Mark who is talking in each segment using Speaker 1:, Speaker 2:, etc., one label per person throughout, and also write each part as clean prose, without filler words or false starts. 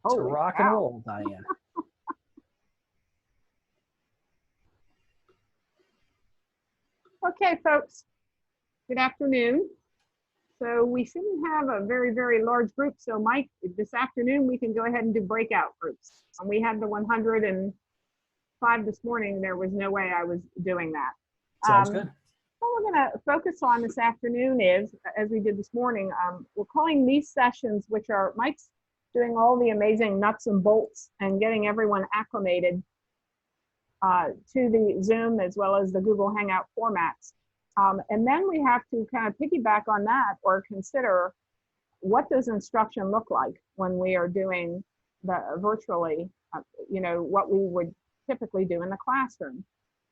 Speaker 1: To
Speaker 2: Holy
Speaker 1: rock and
Speaker 2: cow.
Speaker 1: roll, Diane.
Speaker 2: Okay, folks, good afternoon. So we shouldn't have a very, very large group. So Mike, this afternoon, we can go ahead and do breakout groups. And we had the 105 this morning. There was no way I was doing that.
Speaker 1: Sounds good.
Speaker 2: What we're going to focus on this afternoon is, as we did this morning, we're calling these sessions, which are Mike's doing all the amazing nuts and bolts and getting everyone acclimated to the Zoom as well as the Google Hangout formats. And then we have to kind of piggyback on that or consider what does instruction look like when we are doing the virtually, what we would typically do in the classroom.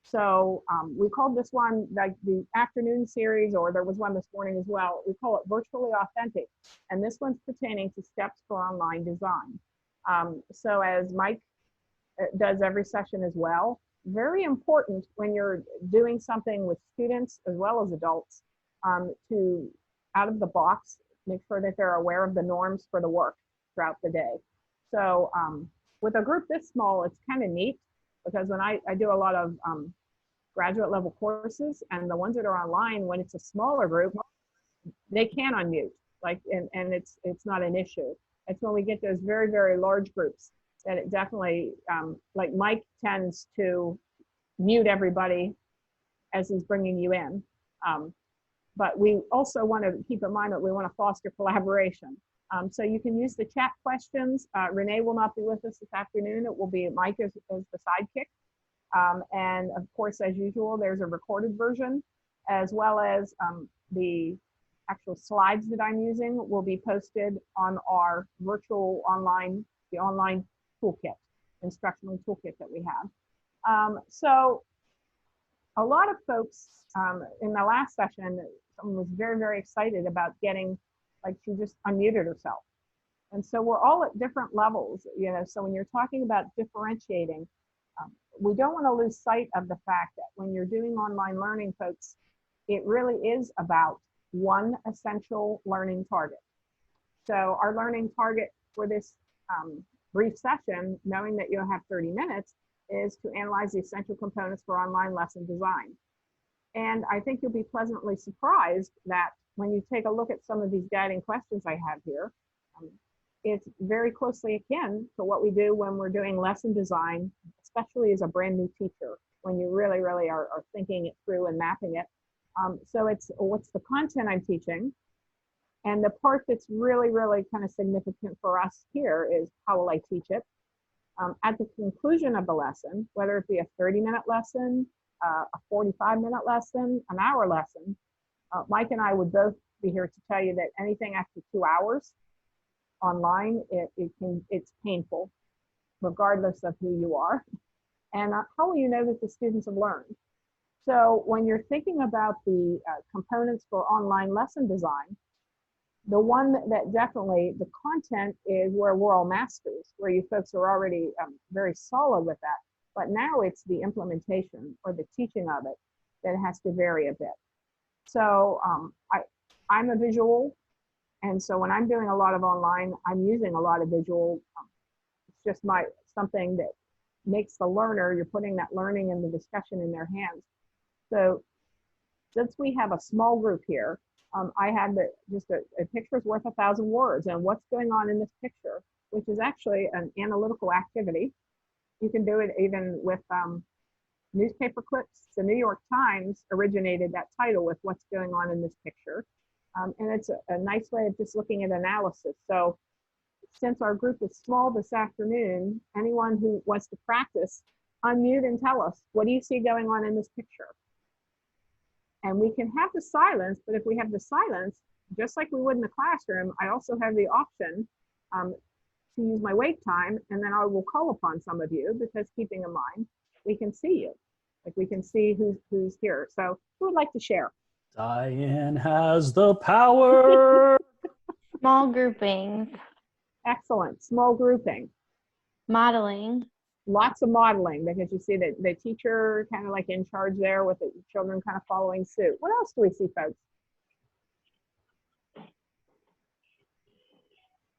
Speaker 2: So we called this one like the afternoon series, or there was one this morning as well. We call it Virtually Authentic. And this one's pertaining to steps for online design. So as Mike does every session as well, very important when you're doing something with students as well as adults to, out of the box, make sure that they're aware of the norms for the work throughout the day. So with a group this small, it's kind of neat because when I do a lot of graduate level courses, and the ones that are online, when it's a smaller group, they can unmute, like, and it's not an issue. It's when we get those very, very large groups that it definitely, like Mike tends to mute everybody as he's bringing you in. But we also want to keep in mind that we want to foster collaboration. So you can use the chat questions. Renee will not be with us this afternoon. It will be Mike as the sidekick. And of course, as usual, there's a recorded version, as well as the actual slides that I'm using will be posted on our virtual online, the online toolkit, instructional toolkit that we have. So a lot of folks in the last session, someone was very, very excited about getting, like she just unmuted herself. And so we're all at different levels, so when you're talking about differentiating, we don't want to lose sight of the fact that when you're doing online learning, folks, it really is about one essential learning target. So our learning target for this brief session, knowing that you'll have 30 minutes, is to analyze the essential components for online lesson design. And I think you'll be pleasantly surprised that when you take a look at some of these guiding questions I have here, it's very closely akin to what we do when we're doing lesson design, especially as a brand new teacher, when you really, really are thinking it through and mapping it. So it's what's the content I'm teaching? And the part that's really, really kind of significant for us here is how will I teach it? At the conclusion of the lesson, whether it be a 30-minute lesson, a 45-minute lesson, an hour lesson, Mike and I would both be here to tell you that anything after 2 hours online, it's painful, regardless of who you are. And how will you know that the students have learned? So when you're thinking about the components for online lesson design, the one that definitely, the content is where we're all masters, where you folks are already very solid with that. But now it's the implementation or the teaching of it that has to vary a bit. So I'm a visual. And so when I'm doing a lot of online, I'm using a lot of visual. It's just something that makes the learner, you're putting that learning and the discussion in their hands. So since we have a small group here, I had just a picture's worth 1,000 words, and what's going on in this picture, which is actually an analytical activity. You can do it even with newspaper clips. The New York Times originated that title with what's going on in this picture. And it's a nice way of just looking at analysis. So since our group is small this afternoon, anyone who wants to practice, unmute and tell us, what do you see going on in this picture? And we can have the silence, but if we have the silence, just like we would in the classroom, I also have the option to use my wait time, and then I will call upon some of you, because keeping in mind, we can see you. Like we can see who's here. So who would like to share?
Speaker 1: Diane has the power.
Speaker 3: Small groupings.
Speaker 2: Excellent. Small grouping.
Speaker 3: Modeling.
Speaker 2: Lots of modeling, because you see that the teacher kind of like in charge there with the children kind of following suit. What else do we see, folks?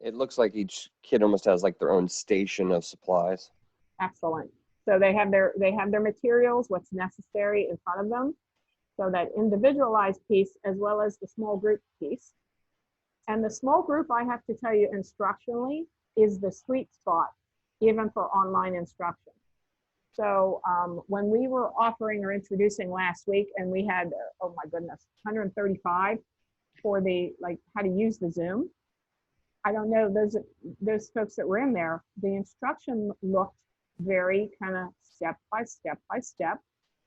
Speaker 4: It looks like each kid almost has like their own station of supplies.
Speaker 2: Excellent. So they have their materials, what's necessary in front of them. So that individualized piece as well as the small group piece. And the small group, I have to tell you instructionally, is the sweet spot, even for online instruction. So when we were offering or introducing last week, and we had, oh my goodness, 135 for the, like, how to use the Zoom. I don't know, those folks that were in there, the instruction looked very kind of step by step by step.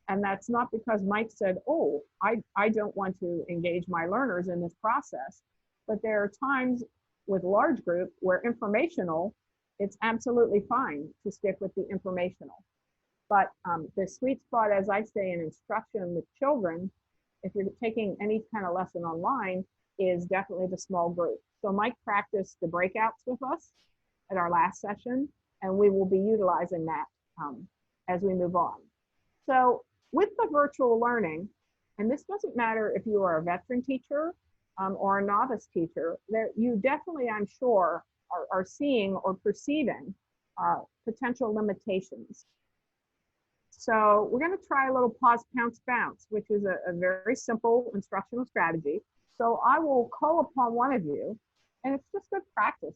Speaker 2: And that's not because Mike said, oh, I don't want to engage my learners in this process. But there are times with large group where informational, it's absolutely fine to stick with the informational. But the sweet spot, as I say, in instruction with children, if you're taking any kind of lesson online, is definitely the small group. So Mike practiced the breakouts with us at our last session, and we will be utilizing that as we move on. So with the virtual learning, and this doesn't matter if you are a veteran teacher or a novice teacher, that you definitely, I'm sure, are seeing or perceiving potential limitations. So we're going to try a little pause, pounce, bounce, which is a very simple instructional strategy. So I will call upon one of you, and it's just good practice,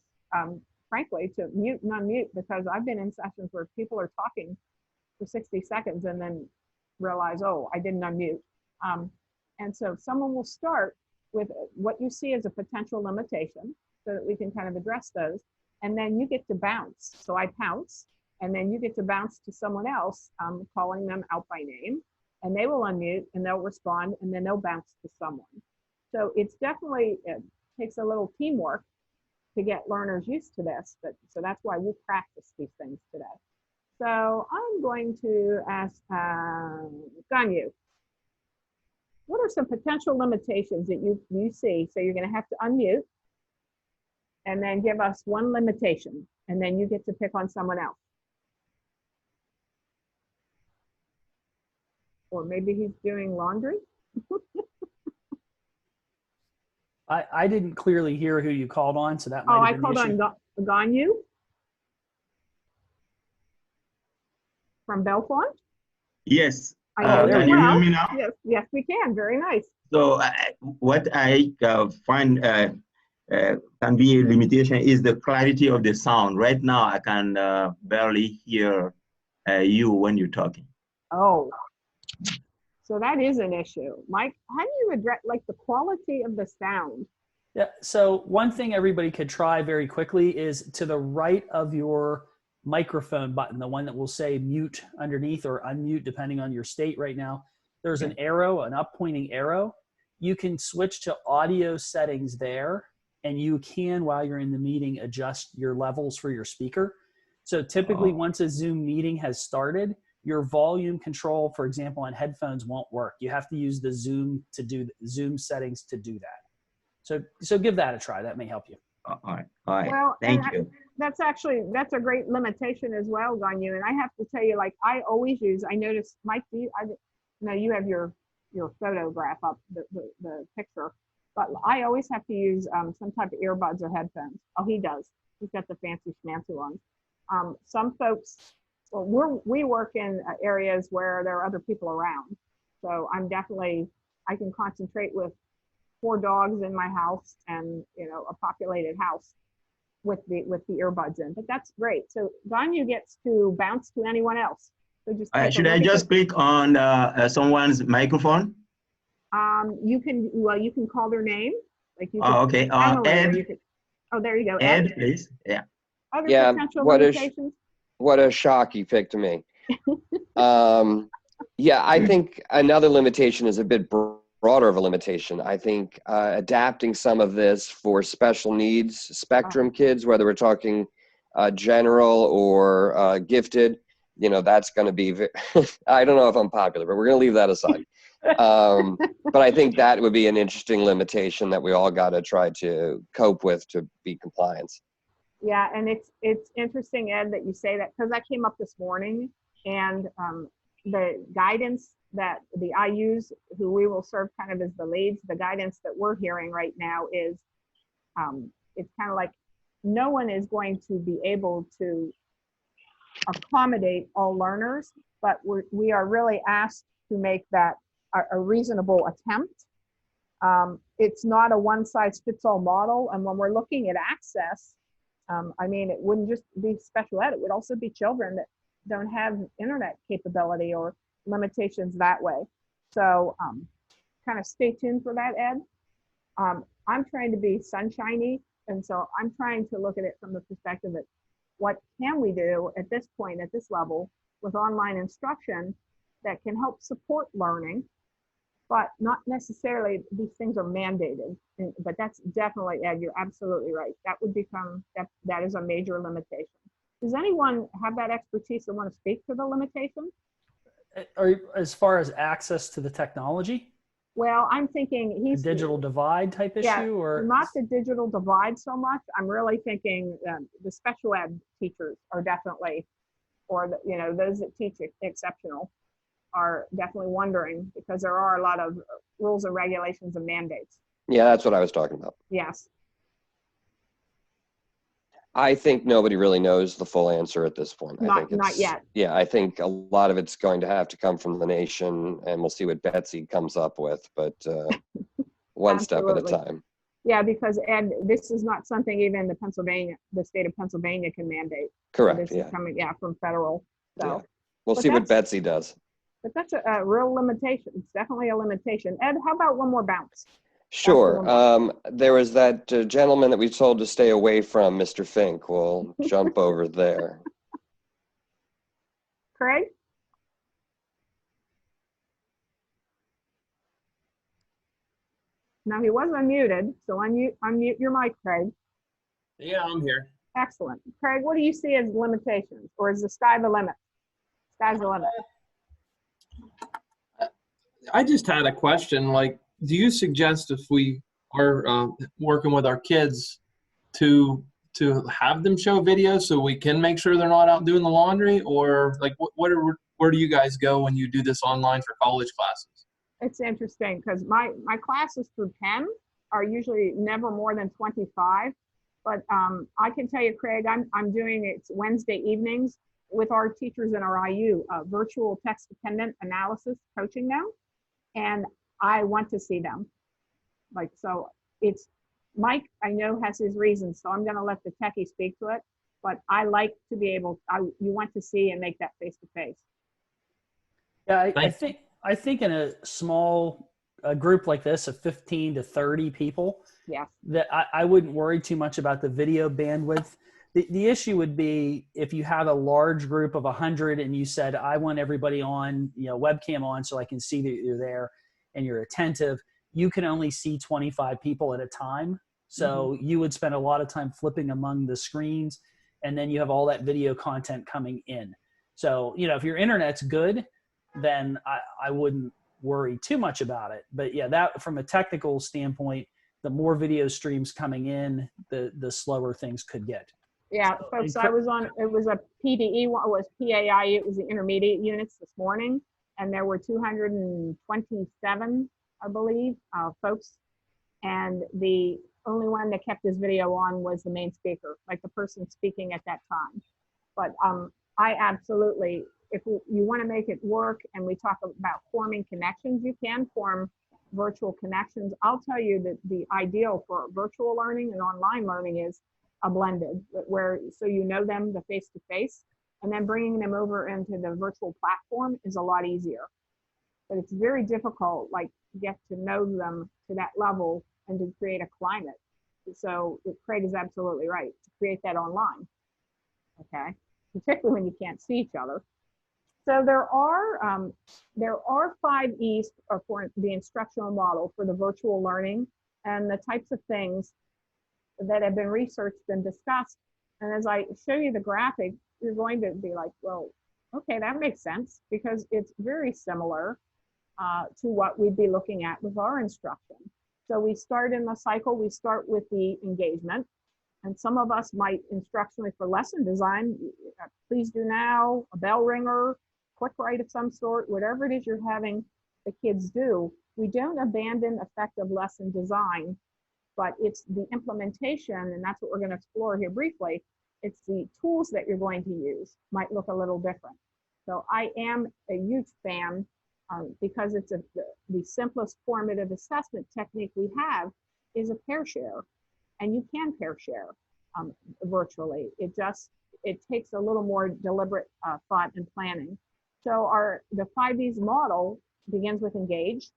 Speaker 2: frankly, to mute and unmute, because I've been in sessions where people are talking for 60 seconds and then realize, oh, I didn't unmute. And so someone will start with what you see as a potential limitation so that we can kind of address those. And then you get to bounce. So I pounce, and then you get to bounce to someone else, calling them out by name, and they will unmute and they'll respond, and then they'll bounce to someone. So it's definitely, it takes a little teamwork to get learners used to this, but so that's why we'll practice these things today. So I'm going to ask Ganyu, what are some potential limitations that you see? So you're going to have to unmute and then give us one limitation, and then you get to pick on someone else. Or maybe he's doing laundry.
Speaker 1: I didn't clearly hear who you called on, so that might
Speaker 2: Oh,
Speaker 1: have
Speaker 2: I
Speaker 1: been
Speaker 2: called
Speaker 1: the
Speaker 2: on
Speaker 1: issue.
Speaker 2: Ganyu from Belfont.
Speaker 5: Yes.
Speaker 1: there
Speaker 5: Can
Speaker 1: we
Speaker 5: you
Speaker 1: go.
Speaker 5: hear me now?
Speaker 2: Yes, yes, we can. Very nice.
Speaker 5: So what I find can be a limitation is the clarity of the sound. Right now, I can barely hear you when you're talking.
Speaker 2: Oh, so that is an issue. Mike, how do you address like the quality of the sound?
Speaker 1: Yeah. So one thing everybody could try very quickly is to the right of your microphone button, the one that will say mute underneath or unmute, depending on your state right now. There's an arrow, an up pointing arrow. You can switch to audio settings there, and you can, while you're in the meeting, adjust your levels for your speaker. So typically once a Zoom meeting has started, your volume control, for example, on headphones won't work. You have to use the Zoom settings to do that. So give that a try. That may help you.
Speaker 5: All right.
Speaker 2: Well,
Speaker 5: Thank you.
Speaker 2: That's a great limitation as well, Ganyu. And I have to tell you, like I always use, I noticed, Mike, you have your photograph up, the picture, but I always have to use some type of earbuds or headphones. Oh, he does. He's got the fancy schmancy ones. Some folks, well, we work in areas where there are other people around. So I can concentrate with 4 dogs in my house and, a populated house with the earbuds in, but that's great. So Ganyu gets to bounce to anyone else. So just
Speaker 5: Should I just click on someone's microphone?
Speaker 2: You can call their name. Like you
Speaker 5: Oh, okay. Ed.
Speaker 2: There you go.
Speaker 5: Ed, please. Yeah.
Speaker 2: Other
Speaker 4: Yeah,
Speaker 2: potential limitations?
Speaker 4: What a shock you picked me. Yeah, I think another limitation is a bit broader of a limitation. I think adapting some of this for special needs spectrum kids, whether we're talking general or gifted, that's going to be, I don't know if I'm popular, but we're going to leave that aside. But I think that would be an interesting limitation that we all got to try to cope with to be compliant.
Speaker 2: Yeah, and it's interesting, Ed, that you say that, because that came up this morning, and the guidance that the IUs, who we will serve kind of as the leads, the guidance that we're hearing right now is it's kind of like no one is going to be able to accommodate all learners, but we are really asked to make that a reasonable attempt. It's not a one-size-fits-all model, and when we're looking at access, I mean, it wouldn't just be special ed, it would also be children that don't have internet capability or limitations that way. So kind of stay tuned for that, Ed. I'm trying to be sunshiny, and so I'm trying to look at it from the perspective that what can we do at this point, at this level, with online instruction that can help support learning, but not necessarily these things are mandated. But that's definitely, Ed, you're absolutely right. That would become, that is a major limitation. Does anyone have that expertise that want to speak to the limitation?
Speaker 1: As far as access to the technology?
Speaker 2: Well, I'm thinking
Speaker 1: A digital divide type issue, or
Speaker 2: not the digital divide so much. I'm really thinking the special ed teachers are definitely, or the, you know, those that teach exceptional are definitely wondering, because there are a lot of rules and regulations and mandates.
Speaker 4: Yeah, that's what I was talking about.
Speaker 2: Yes.
Speaker 4: I think nobody really knows the full answer at this point. I think
Speaker 2: Not yet.
Speaker 4: Yeah, I think a lot of it's going to have to come from the nation, and we'll see what Betsy comes up with, but one step at a time.
Speaker 2: Yeah, because Ed, this is not something even the state of Pennsylvania can mandate.
Speaker 4: Correct.
Speaker 2: This is coming, from federal. So
Speaker 4: yeah. We'll see what Betsy does.
Speaker 2: But that's a real limitation. It's definitely a limitation. Ed, how about one more bounce?
Speaker 4: Sure. There was that gentleman that we told to stay away from, Mr. Fink. We'll jump over there.
Speaker 2: Craig? Now he was unmuted, so unmute your mic, Craig.
Speaker 6: Yeah, I'm here.
Speaker 2: Excellent. Craig, what do you see as limitations, or is the sky the limit? Sky's the limit.
Speaker 6: I just had a question. Like, do you suggest if we are working with our kids to have them show videos so we can make sure they're not out doing the laundry, or like where do you guys go when you do this online for college classes?
Speaker 2: It's interesting because my classes through 10 are usually never more than 25. But I can tell you, Craig, I'm doing it's Wednesday evenings with our teachers in our IU, virtual text dependent analysis coaching now. And I want to see them. Like, so it's, Mike, I know has his reasons, so I'm gonna let the techie speak to it, but I like to be able, you want to see and make that face to face.
Speaker 1: Yeah, I think in a small group like this of 15 to 30 people, that I wouldn't worry too much about the video bandwidth. The issue would be if you have a large group of 100 and you said, I want everybody on, webcam on so I can see that you're there and you're attentive. You can only see 25 people at a time. So you would spend a lot of time flipping among the screens, and then you have all that video content coming in. So, if your internet's good, then I wouldn't worry too much about it. But yeah, that from a technical standpoint, the more video streams coming in, the slower things could get.
Speaker 2: Yeah, folks, I was on, it was a PDE, it was PAIE, it was the intermediate units this morning, and there were 227, I believe, folks. And the only one that kept his video on was the main speaker, like the person speaking at that time. But I absolutely, if you want to make it work and we talk about forming connections, you can form virtual connections. I'll tell you that the ideal for virtual learning and online learning is a blended, where so you know them the face to face, and then bringing them over into the virtual platform is a lot easier. But it's very difficult, like, to get to know them to that level and to create a climate. So Craig is absolutely right, to create that online, okay? Particularly when you can't see each other. So there are 5 E's for the instructional model for the virtual learning, and the types of things that have been researched and discussed. And as I show you the graphic, you're going to be like, well, okay, that makes sense, because it's very similar to what we'd be looking at with our instruction. So we start in the cycle, we start with the engagement, and some of us might instructionally for lesson design, please do now, a bell ringer, quick write of some sort, whatever it is you're having the kids do. We don't abandon effective lesson design but it's the implementation, and that's what we're going to explore here briefly. It's the tools that you're going to use might look a little different. So I am a huge fan because it's the simplest formative assessment technique we have is a pair share, and you can pair share virtually. It takes a little more deliberate thought and planning. So the 5E's model begins with engage,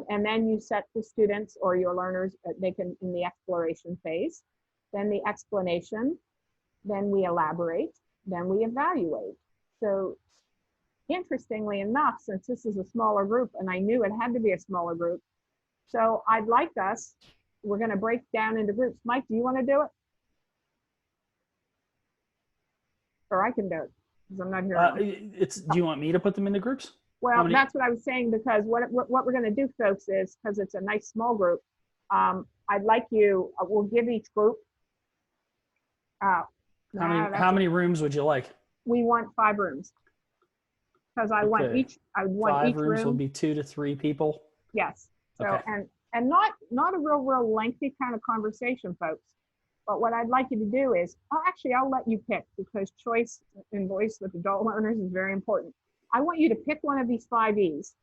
Speaker 2: and then you set the students or your learners, they can in the exploration phase, then the explanation, then we elaborate, then we evaluate. So interestingly enough, since this is a smaller group, and I knew it had to be a smaller group, so I'd like us, we're going to break down into groups. Mike, do you want to do it? Or I can do it, because I'm not here.
Speaker 1: Do you want me to put them into groups?
Speaker 2: Well, that's what I was saying, because what we're going to do, folks, is because it's a nice small group, I'd like you, we'll give each group.
Speaker 1: How many rooms would you like?
Speaker 2: We want 5 rooms. Because I want each, I want
Speaker 1: 5
Speaker 2: each
Speaker 1: rooms
Speaker 2: room.
Speaker 1: will be 2 to 3 people.
Speaker 2: Yes. So,
Speaker 1: okay.
Speaker 2: and not a real lengthy kind of conversation, folks. But what I'd like you to do is, actually, I'll let you pick, because choice and voice with adult learners is very important. I want you to pick one of these 5E's.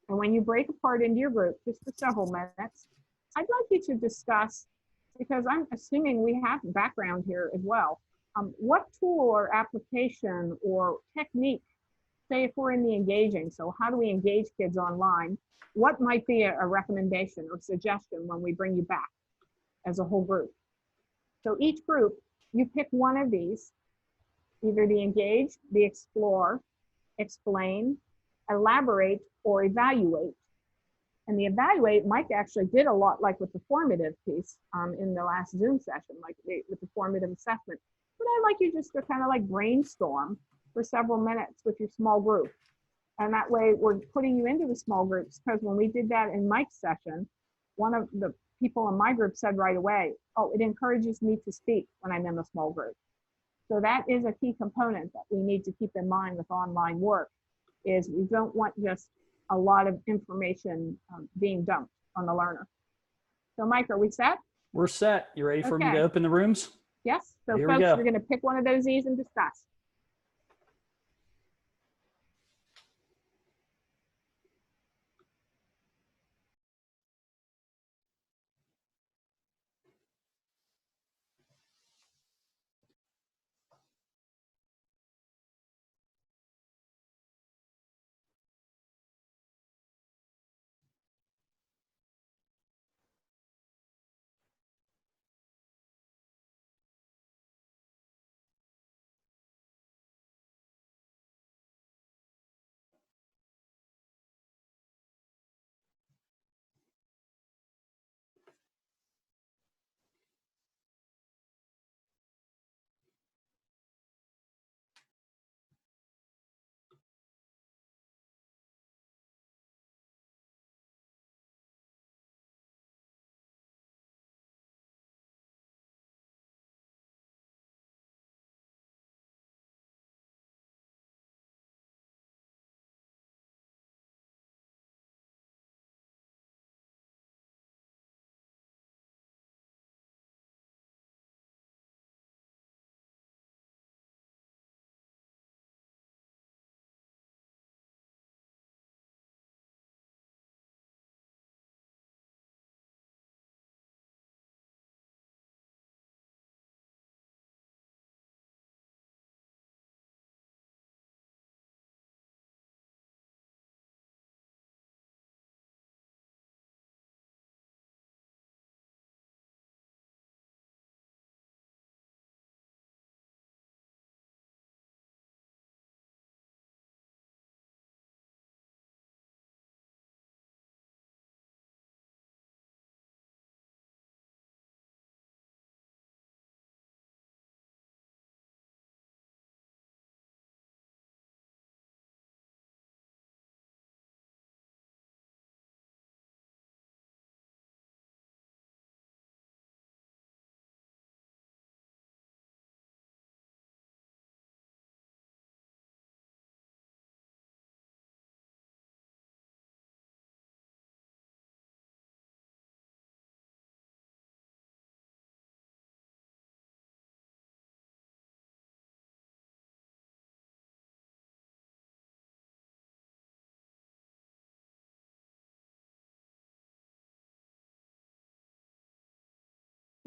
Speaker 2: And when you break apart into your group, just for several minutes, I'd like you to discuss, because I'm assuming we have background here as well, what tool or application or technique, say if we're in the engaging, so how do we engage kids online? What might be a recommendation or suggestion when we bring you back as a whole group? So each group, you pick one of these, either the engage, the explore, explain, elaborate, or evaluate. And the evaluate, Mike actually did a lot like with the formative piece in the last Zoom session, like with the formative assessment. But I'd like you just to kind of like brainstorm for several minutes with your small group. And that way we're putting you into the small groups, because when we did that in Mike's session, one of the people in my group said right away, oh, it encourages me to speak when I'm in the small group. So that is a key component that we need to keep in mind with online work, is we don't want just a lot of information being dumped on the learner. So Mike, are we set?
Speaker 1: We're set. You ready for me to open the rooms?
Speaker 2: Yes. So
Speaker 1: Here
Speaker 2: folks, we're going to pick one of those E's and discuss.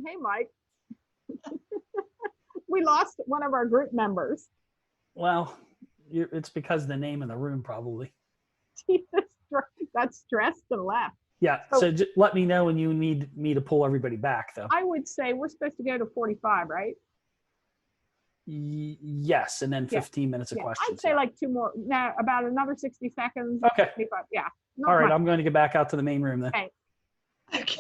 Speaker 2: Hey, Mike. We lost one of our group members.
Speaker 1: Well, it's because of the name of the room, probably.
Speaker 2: He got stressed and left.
Speaker 1: Yeah.
Speaker 2: So-
Speaker 1: So just let me know when you need me to pull everybody back, though.
Speaker 2: I would say we're supposed to go to 45, right?
Speaker 1: Yes, and then
Speaker 2: Yeah.
Speaker 1: 15 minutes of
Speaker 2: Yeah,
Speaker 1: questions.
Speaker 2: I'd say
Speaker 1: yeah.
Speaker 2: like 2 more, no, about another 60 seconds.
Speaker 1: Okay.
Speaker 2: 45, yeah. Not
Speaker 1: All right.
Speaker 2: much.
Speaker 1: I'm going to get back out to the main room then.
Speaker 2: Thanks.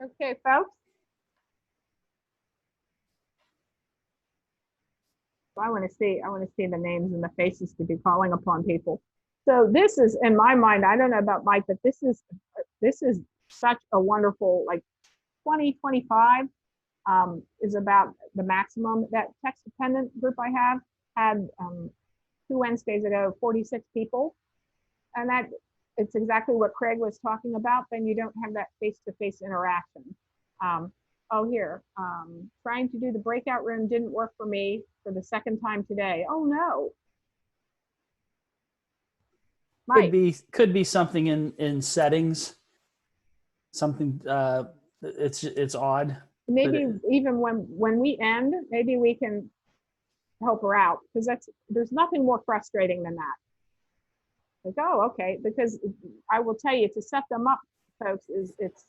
Speaker 2: Okay, folks. I want to see the names and the faces to be calling upon people. So this is, in my mind, I don't know about Mike, but this is such a wonderful, like 2025 is about the maximum. That text dependent group I have had 2 Wednesdays ago, 46 people. And that it's exactly what Craig was talking about. Then you don't have that face-to-face interaction. Here, trying to do the breakout room didn't work for me for the second time today. Oh no. Mike,
Speaker 1: Could be something in settings. Something it's odd.
Speaker 2: maybe even when we end, maybe we can help her out, because there's nothing more frustrating than that. Like, oh, okay, because I will tell you, to set them up, folks, it's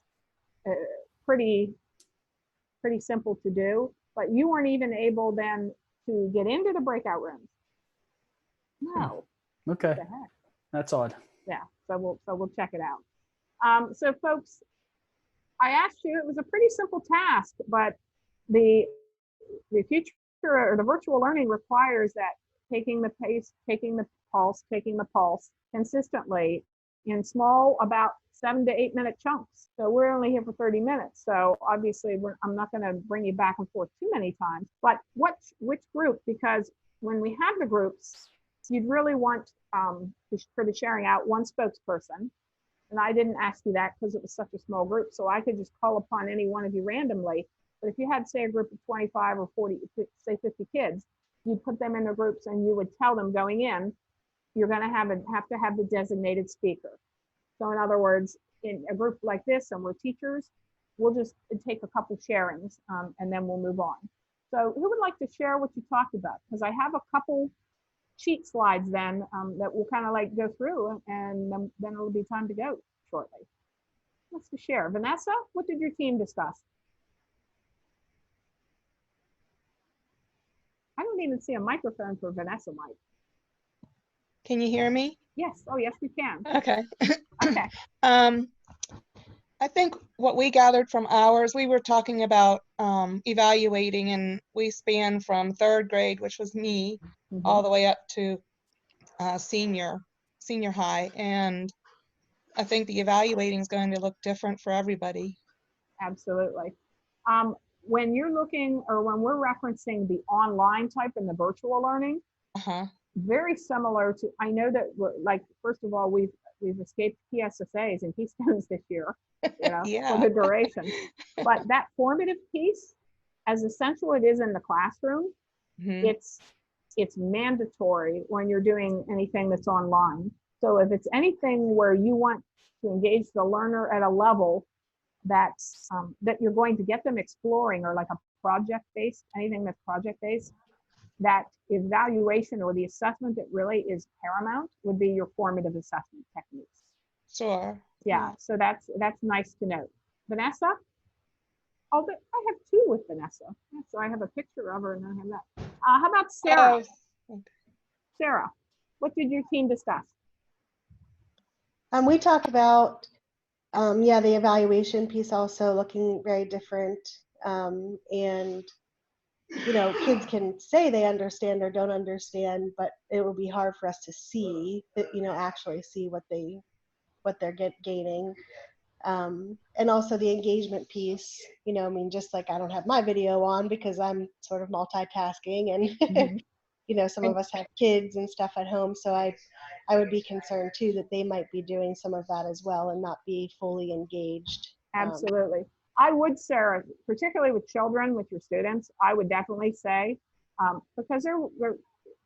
Speaker 2: pretty simple to do, but you weren't even able then to get into the breakout rooms. No.
Speaker 1: Okay.
Speaker 2: What the heck?
Speaker 1: That's odd.
Speaker 2: Yeah, so we'll check it out. So folks, I asked you, it was a pretty simple task, but the future or the virtual learning requires that taking the pace, taking the pulse consistently in small, about 7 to 8 minute chunks. So we're only here for 30 minutes. So obviously I'm not going to bring you back and forth too many times, but which group? Because when we have the groups, you'd really want for the sharing out one spokesperson. And I didn't ask you that because it was such a small group. So I could just call upon any one of you randomly. But if you had, say, a group of 25 or 40, say 50 kids, you'd put them in the groups and you would tell them going in, you're going to have to have the designated speaker. So in other words, in a group like this, and we're teachers, we'll just take a couple sharings and then we'll move on. So who would like to share what you talked about? Because I have a couple cheat slides then that we'll kind of like go through, and then it'll be time to go shortly. Let's share. Vanessa, what did your team discuss? I don't even see a microphone for Vanessa, Mike.
Speaker 7: Can you hear me?
Speaker 2: Yes. Oh, yes, we can.
Speaker 7: Okay.
Speaker 2: Okay.
Speaker 7: I think what we gathered from ours, we were talking about evaluating, and we span from 3rd grade, which was me, all the way up to senior high. And I think the evaluating is going to look different for everybody.
Speaker 2: Absolutely. When you're looking, or when we're referencing the online type and the virtual learning, very similar to, I know that we're like, first of all, we've escaped PSSAs and Keystones this year, you know, for the duration. But that formative piece, as essential it is in the classroom, it's mandatory when you're doing anything that's online. So if it's anything where you want to engage the learner at a level that's that you're going to get them exploring, or like a project-based, anything that's project-based, that evaluation or the assessment that really is paramount would be your formative assessment techniques.
Speaker 7: Sure.
Speaker 2: Yeah, so that's nice to know. Vanessa? Oh, but I have 2 with Vanessa. So I have a picture of her and I have that. How about Sarah? Sarah, what did your team discuss?
Speaker 8: We talked about, the evaluation piece also looking very different. And, you know, kids can say they understand or don't understand, but it will be hard for us to see, you know, actually see what they're gaining. And also the engagement piece, you know, I mean, just like I don't have my video on because I'm sort of multitasking, and you know, some of us have kids and stuff at home, so I would be concerned too that they might be doing some of that as well and not be fully engaged.
Speaker 2: Absolutely. I would, Sarah, particularly with children, with your students, I would definitely say, because they're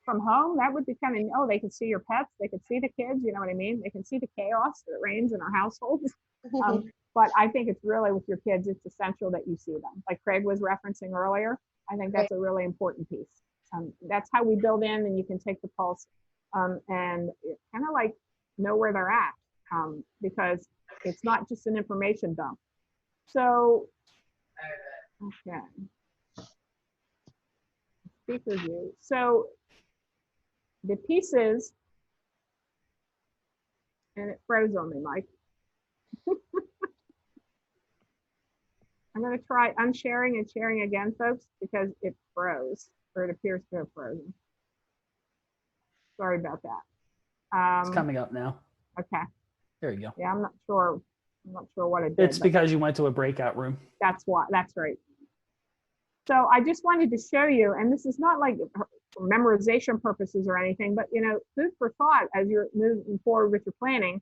Speaker 2: from home, that would be kind of, oh, they can see your pets, they can see the kids, you know what I mean? They can see the chaos that reigns in our households. But I think it's really with your kids, it's essential that you see them. Like Craig was referencing earlier, I think that's a really important piece. That's how we build in, and you can take the pulse and kind of like know where they're at, because it's not just an information dump. So, okay. Speaker view. So the pieces, and it froze on me, Mike. I'm going to try unsharing and sharing again, folks, because it froze, or it appears to have frozen. Sorry about that.
Speaker 1: It's coming up now.
Speaker 2: Okay.
Speaker 1: There you go.
Speaker 2: Yeah, I'm not sure what it did.
Speaker 1: It's because you went to a breakout room.
Speaker 2: That's why. That's right. So I just wanted to show you, and this is not like for memorization purposes or anything, but you know, food for thought as you're moving forward with your planning.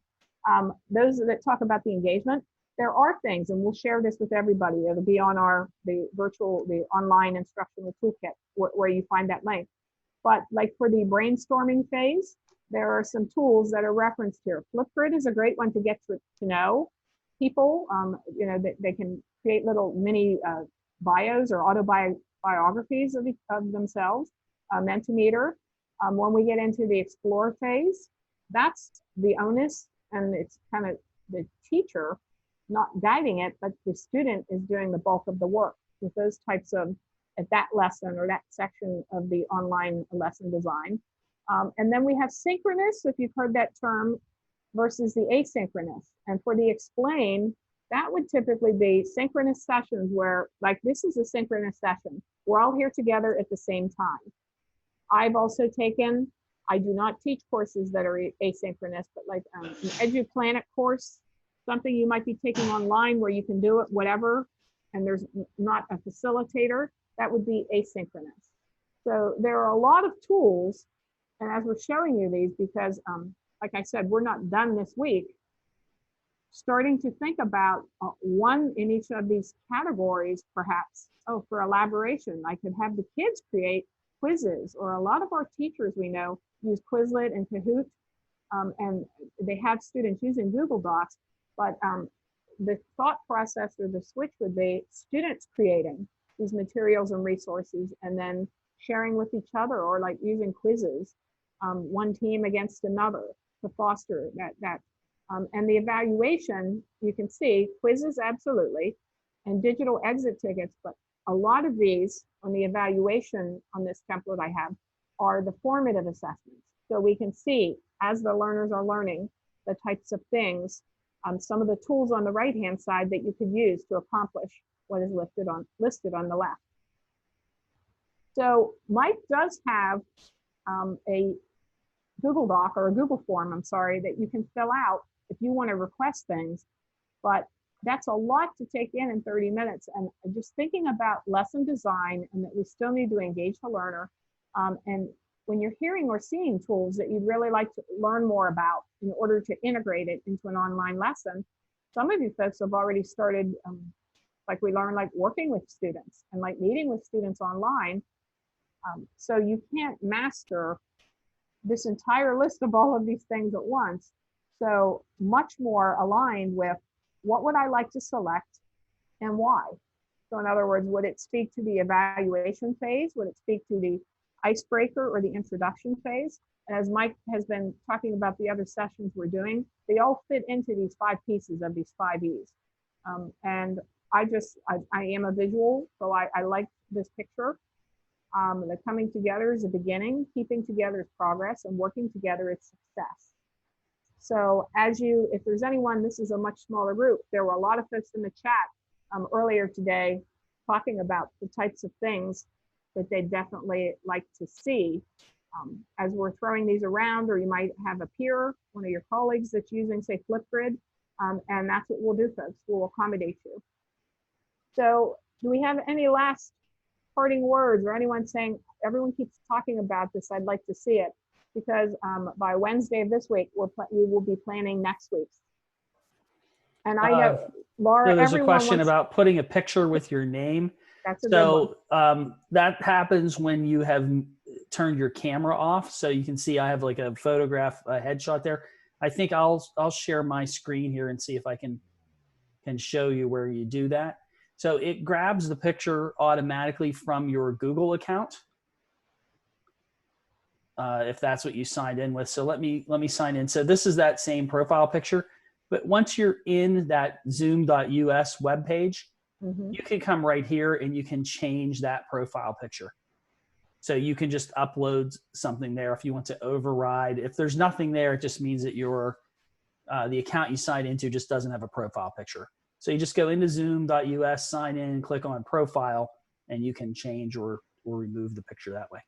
Speaker 2: Those that talk about the engagement, there are things, and we'll share this with everybody. It'll be on the online instructional toolkit where you find that link. But like for the brainstorming phase, there are some tools that are referenced here. Flipgrid is a great one to get to know people. You know, they can create little mini bios or autobiographies of themselves. Mentimeter. When we get into the explore phase, that's the onus, and it's kind of the teacher not guiding it, but the student is doing the bulk of the work with those types of, at that lesson or that section of the online lesson design. And then we have synchronous, if you've heard that term, versus the asynchronous. And for the explain, that would typically be synchronous sessions where, like this is a synchronous session. We're all here together at the same time. I've also taken, I do not teach courses that are asynchronous, but like an EduPlanet course, something you might be taking online where you can do it whatever, and there's not a facilitator, that would be asynchronous. So there are a lot of tools, and as we're showing you these, because like I said, we're not done this week, starting to think about one in each of these categories, perhaps. Oh, for elaboration, I could have the kids create quizzes, or a lot of our teachers we know use Quizlet and Kahoot, and they have students using Google Docs, but the thought process or the switch would be students creating these materials and resources and then sharing with each other, or like using quizzes one team against another to foster that. And the evaluation, you can see quizzes, absolutely, and digital exit tickets. But a lot of these on the evaluation on this template I have are the formative assessments. So we can see as the learners are learning the types of things, some of the tools on the right-hand side that you could use to accomplish what is listed on the left. So Mike does have a Google Doc or a Google form, I'm sorry, that you can fill out if you want to request things, but that's a lot to take in 30 minutes. And just thinking about lesson design and that we still need to engage the learner. And when you're hearing or seeing tools that you'd really like to learn more about in order to integrate it into an online lesson, some of you folks have already started, like we learned, like working with students and like meeting with students online. So you can't master this entire list of all of these things at once. So much more aligned with what would I like to select and why? So in other words, would it speak to the evaluation phase? Would it speak to the icebreaker or the introduction phase? And as Mike has been talking about the other sessions we're doing, they all fit into these 5 pieces of these 5 E's. And I am a visual, so I like this picture. The coming together is a beginning, keeping together is progress, and working together is success. So if there's anyone, this is a much smaller group. There were a lot of folks in the chat earlier today talking about the types of things that they definitely like to see as we're throwing these around, or you might have a peer, one of your colleagues that's using, say, Flipgrid, and that's what we'll do, folks. We'll accommodate you. So do we have any last parting words or anyone saying, everyone keeps talking about this, I'd like to see it? Because by Wednesday of this week, we will be planning next week's. And I know, Laura,
Speaker 1: so there's a
Speaker 2: everyone
Speaker 1: question about putting a picture with your name.
Speaker 2: That's a good
Speaker 1: one. That happens when you have turned your camera off. So you can see I have like a photograph, a headshot there. I think I'll share my screen here and see if I can show you where you do that. So it grabs the picture automatically from your Google account, if that's what you signed in with. So let me sign in. So this is that same profile picture, but once you're in that zoom.us webpage, you can come right here and you can change that profile picture. So you can just upload something there if you want to override. If there's nothing there, it just means that the account you signed into just doesn't have a profile picture. So you just go into zoom.us, sign in, click on profile, and you can change or remove the picture that way.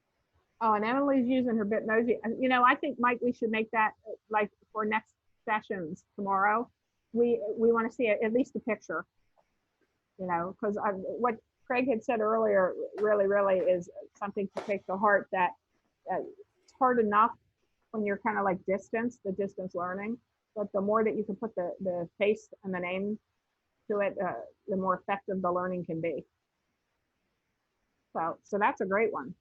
Speaker 2: Oh, and Emily's using her Bitmoji. You know, I think, Mike, we should make that like for next sessions tomorrow. We want to see at least a picture, you know, because what Craig had said earlier really is something to take to heart, that it's hard enough when you're kind of like the distance learning, but the more that you can put the face and the name to it, the more effective the learning can be. So that's a great one.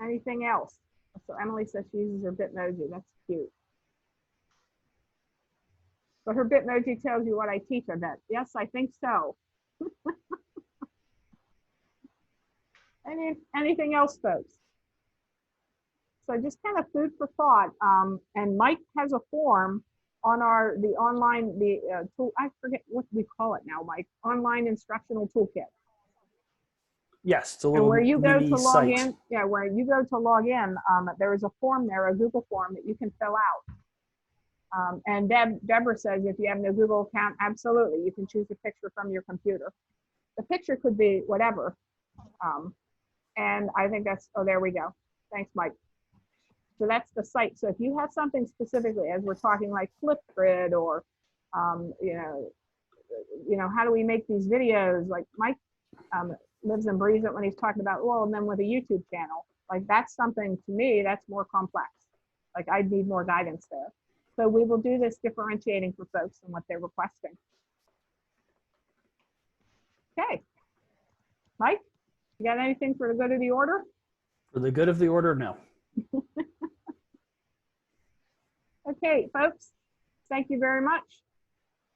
Speaker 2: Anything else? So Emily says she uses her Bitmoji. That's cute. But her Bitmoji tells you what I teach, I bet. Yes, I think so. Anything else, folks? So just kind of food for thought. And Mike has a form on the online tool. I forget what we call it now, Mike. Online instructional toolkit.
Speaker 1: Yes, it's a little
Speaker 2: and where you go to log
Speaker 1: site.
Speaker 2: in, where you go to log in, there is a form there, a Google form that you can fill out. And Deborah says if you have no Google account, absolutely, you can choose a picture from your computer. The picture could be whatever. And I think there we go. Thanks, Mike. So that's the site. So if you have something specifically, as we're talking like Flipgrid or, you know, how do we make these videos? Like Mike lives and breathes it when he's talking about, well, and then with a YouTube channel, like that's something to me that's more complex. Like I'd need more guidance there. So we will do this differentiating for folks and what they're requesting. Okay, Mike, you got anything for the good of the order?
Speaker 1: For the good of the order, no.
Speaker 2: Okay, folks, thank you very much.